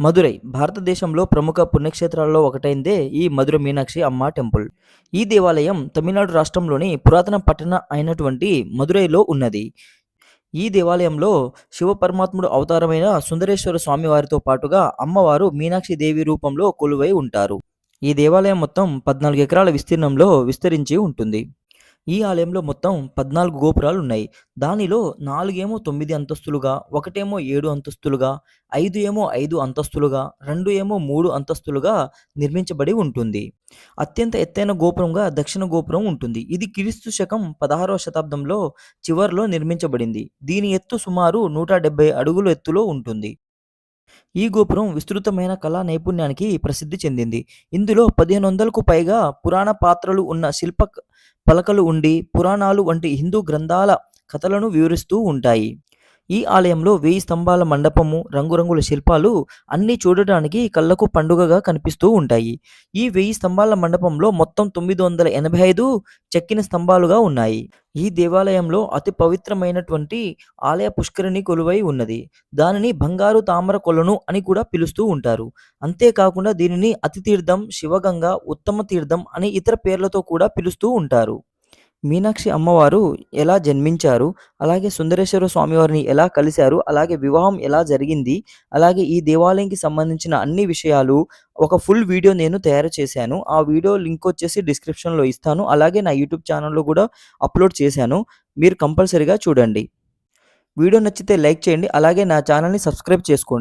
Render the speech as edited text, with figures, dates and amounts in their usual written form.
మదురై భారతదేశంలో ప్రముఖ పుణ్యక్షేత్రాల్లో ఒకటైందే ఈ మధుర మీనాక్షి అమ్మ టెంపుల్. ఈ దేవాలయం తమిళనాడు రాష్ట్రంలోని పురాతన పట్టణ అయినటువంటి మదురైలో ఉన్నది. ఈ దేవాలయంలో శివపరమాత్ముడు అవతారమైన సుందరేశ్వర స్వామి వారితో పాటుగా అమ్మవారు మీనాక్షి దేవి రూపంలో కొలువై ఉంటారు. ఈ దేవాలయం మొత్తం 14 ఎకరాల విస్తీర్ణంలో విస్తరించి ఉంటుంది. ఈ ఆలయంలో మొత్తం 14 గోపురాలున్నాయి. దానిలో 4 ఏమో 9 అంతస్తులుగా, ఒకటేమో 7 అంతస్తులుగా, 5 ఏమో 5 అంతస్తులుగా, 2 ఏమో 3 అంతస్తులుగా నిర్మించబడి ఉంటుంది. అత్యంత ఎత్తైన గోపురంగా దక్షిణ గోపురం ఉంటుంది. ఇది క్రీస్తు శకం 16వ శతాబ్దంలో చివర్లో నిర్మించబడింది. దీని ఎత్తు సుమారు 170 అడుగుల ఎత్తులో ఉంటుంది. ఈ గోపురం విస్తృతమైన కళా నైపుణ్యానికి ప్రసిద్ధి చెందింది. ఇందులో 1500కు పైగా పురాణ పాత్రలు ఉన్న పలకలు ఉండి, పురాణాలు వంటి హిందూ గ్రంథాల కథలను వివరిస్తూ ఉంటాయి. ఈ ఆలయంలో 1000 స్తంభాల మండపము, రంగురంగుల శిల్పాలు అన్నీ చూడటానికి కళ్ళకు పండుగగా కనిపిస్తూ ఉంటాయి. ఈ 1000 స్తంభాల మండపంలో మొత్తం 985 చెక్కిన స్తంభాలుగా ఉన్నాయి. ఈ దేవాలయంలో అతి పవిత్రమైనటువంటి ఆలయ పుష్కరిణి కొలువై ఉన్నది. దానిని బంగారు తామర కొలను అని కూడా పిలుస్తూ ఉంటారు. అంతేకాకుండా దీనిని అతి తీర్థం, శివగంగ, ఉత్తమ తీర్థం అని ఇతర పేర్లతో కూడా పిలుస్తూ ఉంటారు. మీనాక్షి అమ్మవారు ఎలా జన్మించారు, అలాగే సుందరేశ్వర స్వామివారిని ఎలా కలిశారు, అలాగే వివాహం ఎలా జరిగింది, అలాగే ఈ దేవాలయంకి సంబంధించిన అన్ని విషయాలు ఒక ఫుల్ వీడియో నేను తయారు చేశాను. ఆ వీడియో లింక్ వచ్చేసి డిస్క్రిప్షన్‌లో ఇస్తాను. అలాగే నా యూట్యూబ్ ఛానల్‌లో కూడా అప్లోడ్ చేశాను. మీరు కంపల్సరీగా చూడండి. వీడియో నచ్చితే లైక్ చేయండి. అలాగే నా ఛానల్‌ని సబ్స్క్రైబ్ చేసుకోండి.